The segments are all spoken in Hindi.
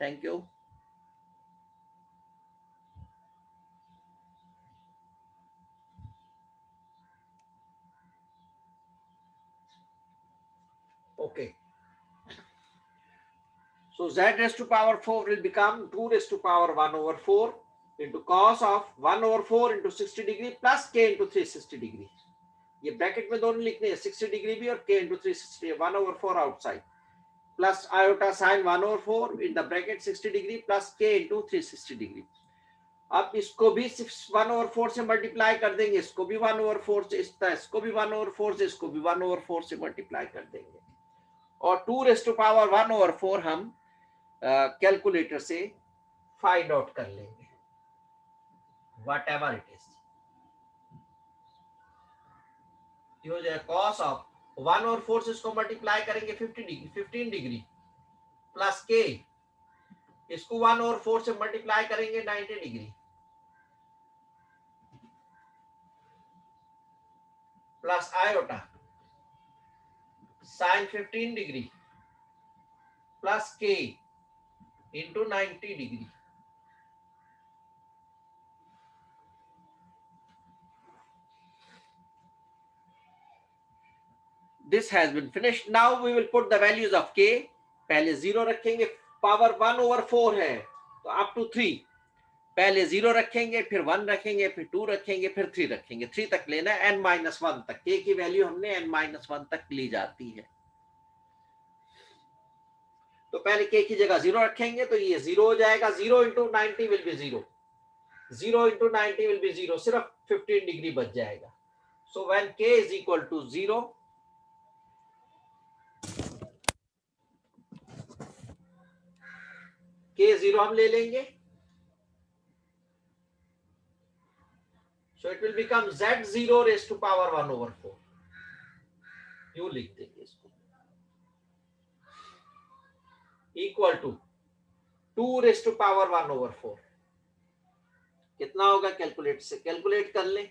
Thank you. Okay, so z raised to power 4 will become 2 raised to power 1 over 4 into cos of 1 over 4 into 60 degree plus k into 360 degree. ये ब्रैकेट में दोनों लिखने हैं, 60 डिग्री भी और k into 360, 1 over 4 outside, plus iota sign 1 over 4 in the bracket 60 degree plus k into 360 degree. अब इसको भी 1 over 4 से मल्टीप्लाई कर देंगे, इसको भी 1 over 4 से, इसको भी 1 over 4 से, इसको भी 1 over 4 से मल्टीप्लाई कर देंगे और 2 raised to power 1 over 4 हम कैलकुलेटर से फाइंड आउट कर लेंगे, वट एवर इट इज। हो जाए कॉस ऑफ 1 और 4 से इसको मल्टीप्लाई करेंगे 15 डिग्री प्लस के, इसको 1 और 4 से मल्टीप्लाई करेंगे 90 degree plus iota sine 15 degree plus के into 90 degree. This has been finished. Now we will put the values of k. पहले 0 रखेंगे, पावर 1 over 4 है तो अप टू 3, पहले 0 रखेंगे, फिर 1 रखेंगे, फिर 2 रखेंगे, फिर 3 रखेंगे, 3 तक लेना है, n-1 तक, k की वैल्यू हमने n-1 तक ली जाती है। तो पहले k की जगह 0 रखेंगे तो ये 0 हो जाएगा, 0 into 90 will be 0, 0 into 90 will be 0, सिर्फ 15 डिग्री बच जाएगा। So when k is equal to 0, k 0 हम ले लेंगे, so it will become z0 raised to power 1 over 4, यूं लिख देंगे इसको, equal to 2 raised to power 1 over 4। कितना होगा, कैलकुलेट से कैलकुलेट कर लें,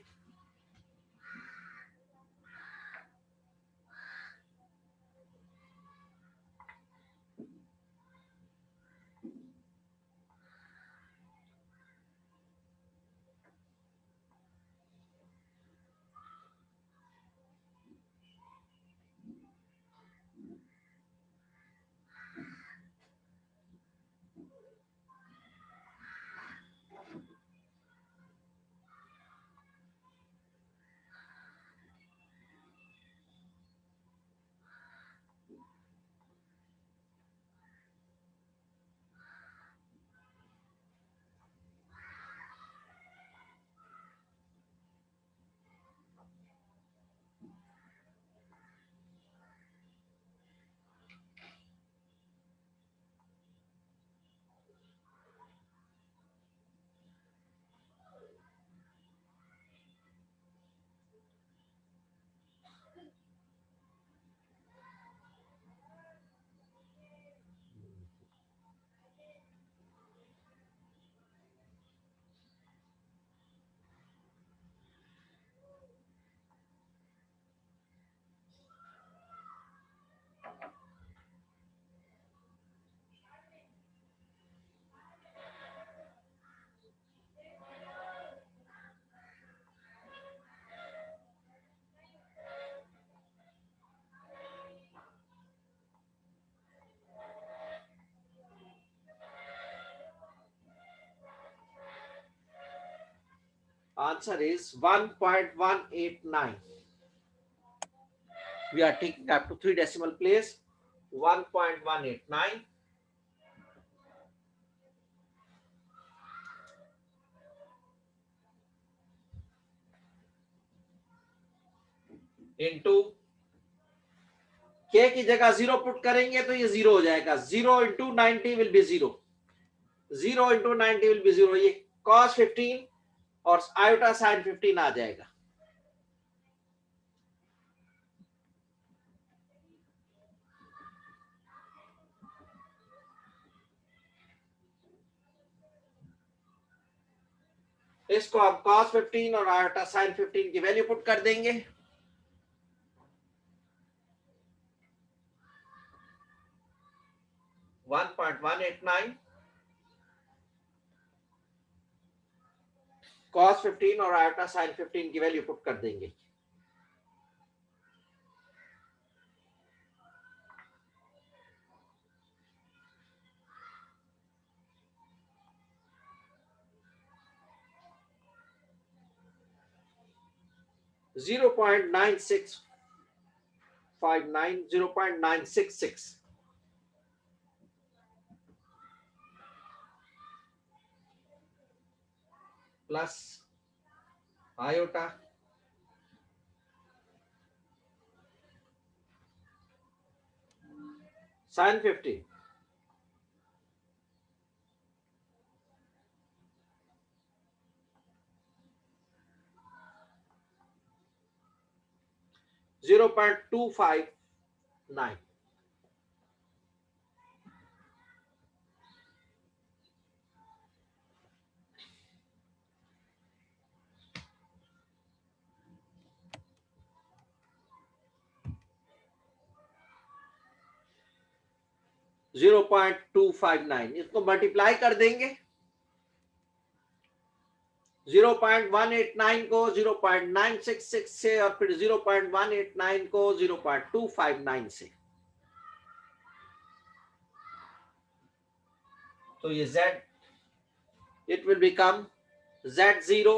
answer is 1.189, we are taking up to 3 decimal place, 1.189 into k की जगह 0 पुट करेंगे तो ये 0 हो जाएगा, 0 into 90 will be 0, 0 into 90 will be 0, ये cos 15 और आयोटा साइन 15 आ जाएगा। इसको हम cos 15 और आयोटा साइन 15 की वैल्यू पुट कर देंगे, 1.189 cos 15 और आयोटा sin 15 की वैल्यू पुट कर देंगे. Zero point 9659, 0.966 plus iota sin 15. Zero point 259. Zero point 259 इसको मल्टीप्लाई कर देंगे. 0.189 को 0.966 से और फिर 0.189 को 0.259 से. तो ये z it will become z0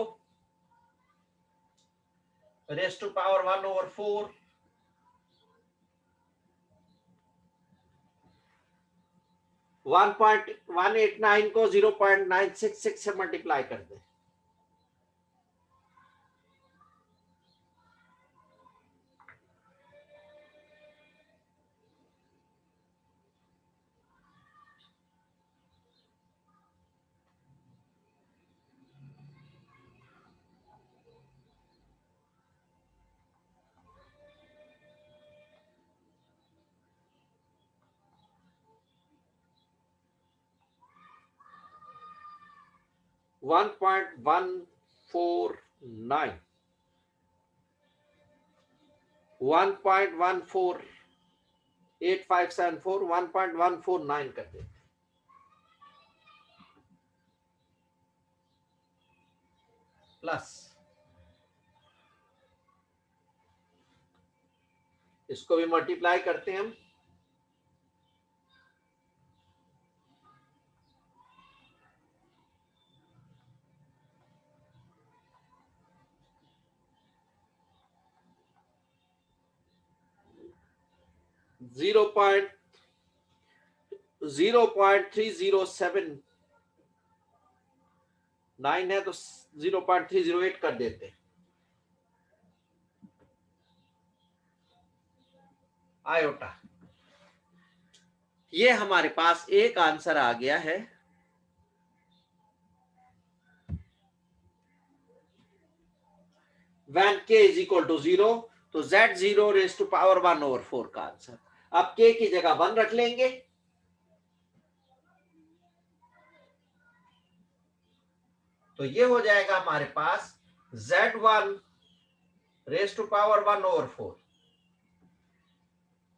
raised to power 1 over 4 1.189 को 0.966 से मल्टीप्लाई कर दें. One point 149 1.148574 1.149 कर देते. प्लस इसको भी मल्टीप्लाई करते हैं हम. जीरो पॉइंट 0.3079 है तो 0.308 कर देते हैं. आयोटा. ये हमारे पास एक आंसर आ गया है. When k is equal to 0 तो z0 raised to power 1 over 4 का आंसर. अब k की जगह 1 रख लेंगे. तो ये हो जाएगा हमारे पास z1 raised to power 1 over 4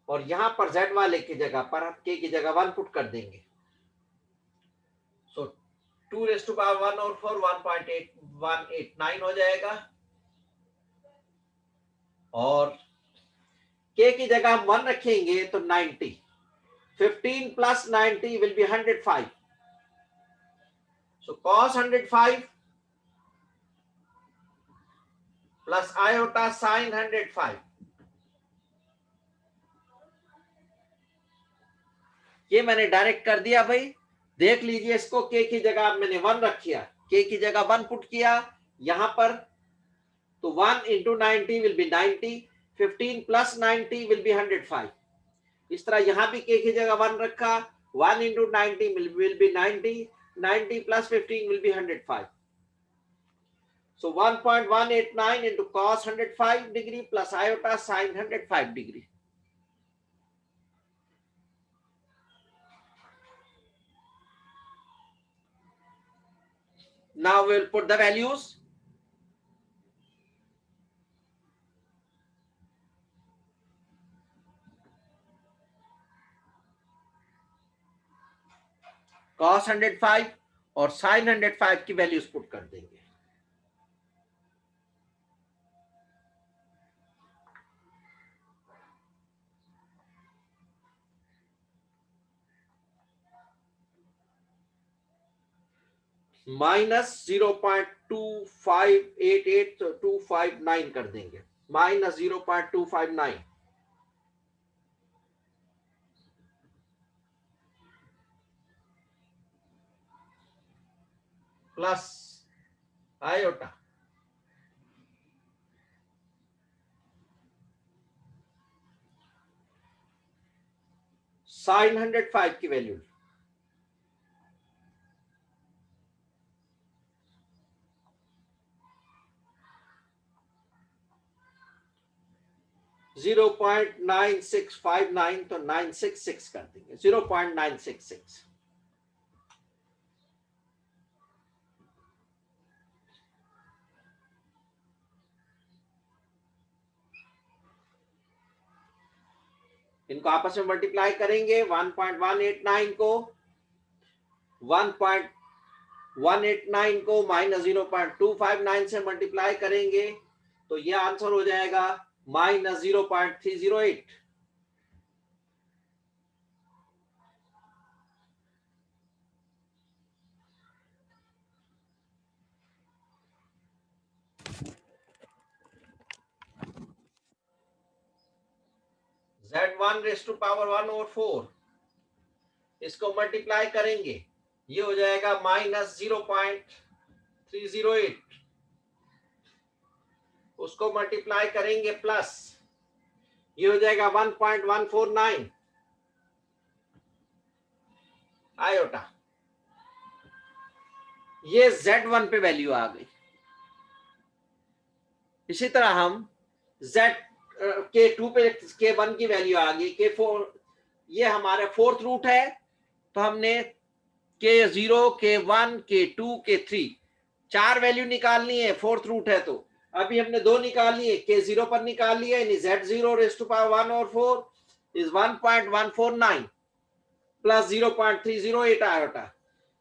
और यहां पर z वाले की जगह पर हम k की जगह 1 पुट कर देंगे. सो 2 raised to power 1 over 4 1.8189 हो जाएगा और k की जगह हम 1 रखेंगे तो 90. 15 plus 90 will be 105. So cos 105 plus iota sin 105. ये मैंने डायरेक्ट कर दिया भाई. देख लीजिए इसको k की जगह मैंने 1 रख किया, k की जगह 1 पुट किया यहां पर तो 1 into 90 will be 90. 15 plus 90 will be 105. इस तरह यहां भी k की जगह 1 रखा. 1 into 90 will be 90. 90 plus 15 will be 105. So 1.189 into cos 105 degree plus iota sin 105 degree. Now we will put the values. Cos 105 और sin 105 की वैल्यूज पुट कर देंगे. माइनस 0.2588 तो 259 कर देंगे, माइनस 0.259 प्लस आयोटा साइन 105 की वैल्यू 0.9659 तो 966 कर देंगे, 0.966। इनको आपस में मल्टीप्लाई करेंगे, 1.189 को 1.189 को माइनस 0.259 से मल्टीप्लाई करेंगे तो ये आंसर हो जाएगा minus 0.308। Z1 raise to power 1/4 इसको मल्टीप्लाई करेंगे, ये हो जाएगा माइनस 0.308, उसको मल्टीप्लाई करेंगे प्लस, ये हो जाएगा 1.149 आयोटा। ये Z1 पे वैल्यू आ गई। इसी तरह हम K2 पे K1 की वैल्यू आ गई, K4 ये हमारे फोर्थ रूट है तो हमने K0, K1, K2, K3 चार वैल्यू निकालनी है, फोर्थ रूट है तो अभी हमने दो निकाली है, K0 पर निकाल लिया, यानी Z0 raise to power 1/4 is 1.149 plus 0.308 iota.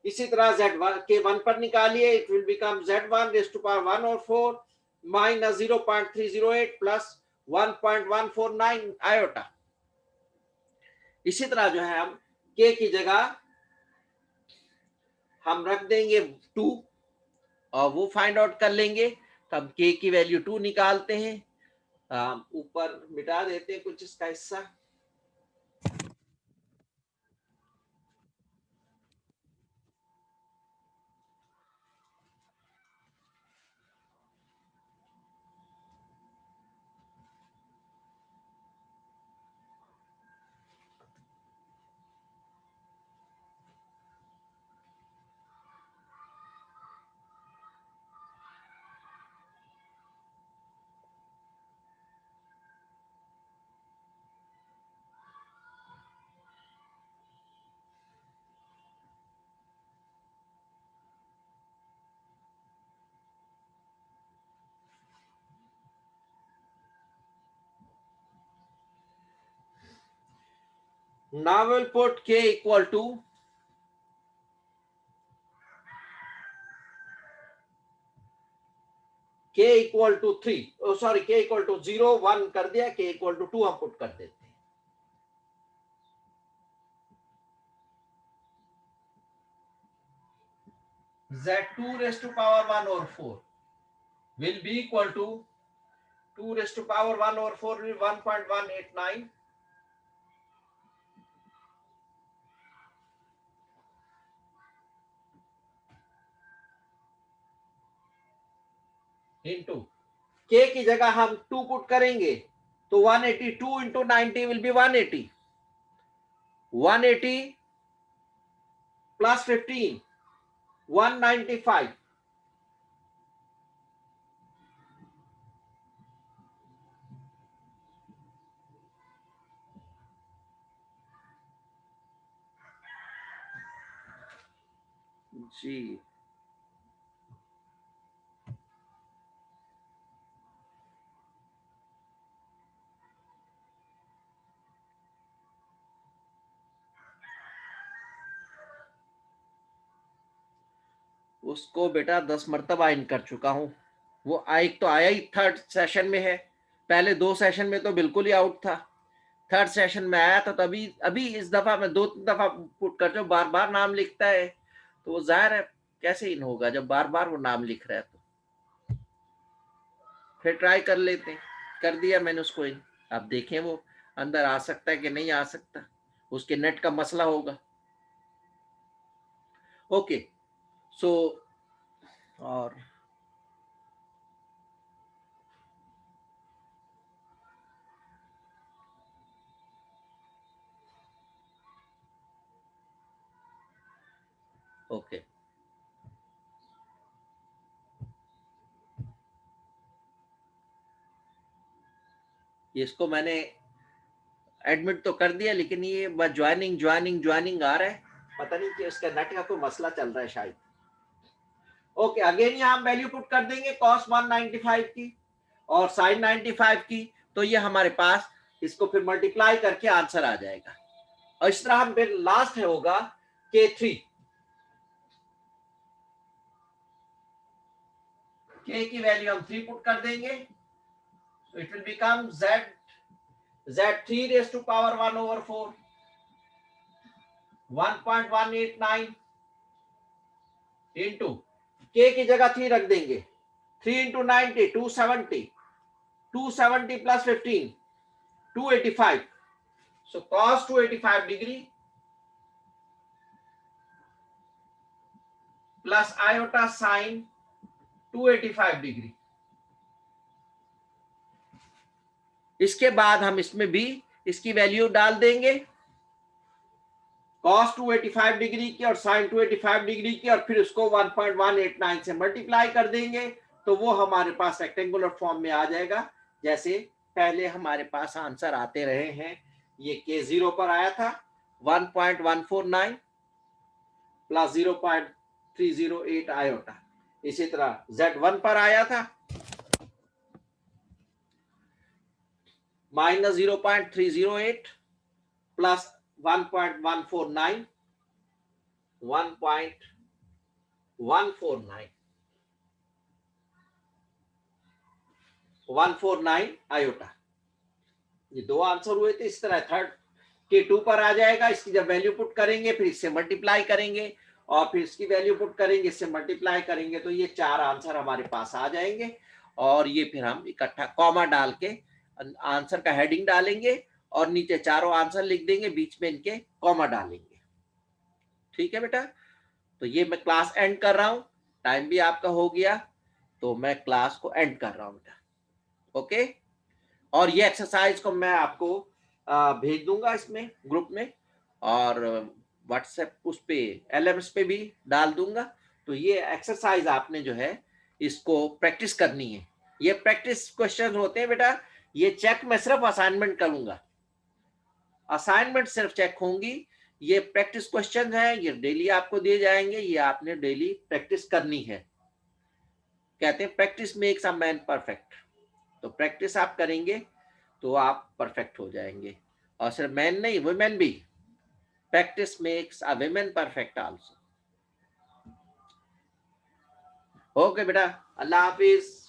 इसी तरह Z1 K1 पर निकालिए, it will become Z1 raise to power 1/4 minus 0.308 plus 1.149 iota. इसी तरह जो है हम K की जगह हम रख देंगे 2 और वो फाइंड आउट कर लेंगे, तो हम K की वैल्यू 2 निकालते हैं, ऊपर मिटा देते हैं कुछ इसका हिस्सा। Now we'll put K equal to K equal to 3, oh sorry, K equal to 0 1 कर दिया, K equal to 2 हम पुट कर देते हैं। Z2 raised to power 1/4 will be equal to 2 raised to power 1/4 will be 1.189 into K की जगह हम 2 पुट करेंगे तो 182 into 90 will be 180, 180 plus 15 195, जी उसको बेटा 10 मरतबा इन कर चुका हूं, वो एक तो आया ही थर्ड सेशन में है, पहले 2 सेशन में तो बिल्कुल ही आउट था, थर्ड सेशन में आया था, तभी अभी इस दफा मैं 2 दफा पुट कर चुका, बार बार नाम लिखता है तो वो जाहिर है कैसे इन होगा जब बार बार वो नाम लिख रहा है? तो फिर ट्राई कर लेते हैं। कर दिया मैंने उसको इन। आप देखें वो अंदर आ सकता है कि नहीं आ सकता, उसके नेट का मसला होगा। ओके सो और ओके इसको मैंने एडमिट तो कर दिया, लेकिन ये बस ज्वाइनिंग ज्वाइनिंग ज्वाइनिंग आ रहा है। पता नहीं कि उसका नेट का कोई मसला चल रहा है शायद। ओके अगेन यहाँ हम वैल्यू पुट कर देंगे cos 195 की और sin 95 की। तो ये हमारे पास इसको फिर मल्टीप्लाई करके आंसर आ जाएगा। और इस तरह हम फिर लास्ट है होगा K3। K की वैल्यू हम 3 पुट कर देंगे। It will become Z3 raised to power 1/4 1.189 into K की जगह 3 रख देंगे। 3 into 90 270 270 plus 15 285। So cos 285 degree plus iota sin 285 degree. इसके बाद हम इसमें भी इसकी वैल्यू डाल देंगे cos 285 डिग्री की और sin 285 डिग्री की, और फिर उसको 1.189 से मल्टीप्लाई कर देंगे। तो वो हमारे पास रेक्टेंगुलर फॉर्म में आ जाएगा, जैसे पहले हमारे पास आंसर आते रहे हैं। ये K0 पर आया था 1.149 प्लस 0.308 आयोटा। इसी तरह Z1 पर आया था माइनस 0.308 प्लस 1.149 1.149 आयोटा। ये दो आंसर हुए थे। इस तरह थर्ड K2 पर आ जाएगा। इसकी जब वैल्यू पुट करेंगे फिर इससे मल्टीप्लाई करेंगे और फिर इसकी वैल्यू पुट करेंगे, इससे मल्टीप्लाई करेंगे, तो ये 4 आंसर हमारे पास आ जाएंगे। और ये फिर हम इकट्ठा कॉमा डाल के आंसर का हेडिंग डालेंगे और नीचे चारों आंसर लिख देंगे, बीच में इनके कॉमा डालेंगे। ठीक है बेटा, तो ये मैं क्लास एंड कर रहा हूं। टाइम भी आपका हो गया, तो मैं क्लास को एंड कर रहा हूं बेटा। ओके, और ये एक्सरसाइज को मैं आपको भेज दूंगा इसमें ग्रुप में, और व्हाट्सएप उस पे LMS पे भी डाल दूंगा। तो ये एक्सरसाइज आपने जो है इसको प्रैक्टिस करनी है। ये प्रैक्टिस क्वेश्चन होते हैं बेटा। ये चेक मैं सिर्फ असाइनमेंट करूंगा, असाइनमेंट सिर्फ चेक होंगी। ये प्रैक्टिस क्वेश्चन है, ये डेली आपको दिए जाएंगे, ये आपने डेली प्रैक्टिस करनी है। कहते हैं practice makes a man perfect. तो प्रैक्टिस आप करेंगे तो आप परफेक्ट हो जाएंगे। और सिर्फ मैन नहीं, वुमेन भी। Practice makes a women perfect also. Okay बेटा, अल्लाह हाफिज।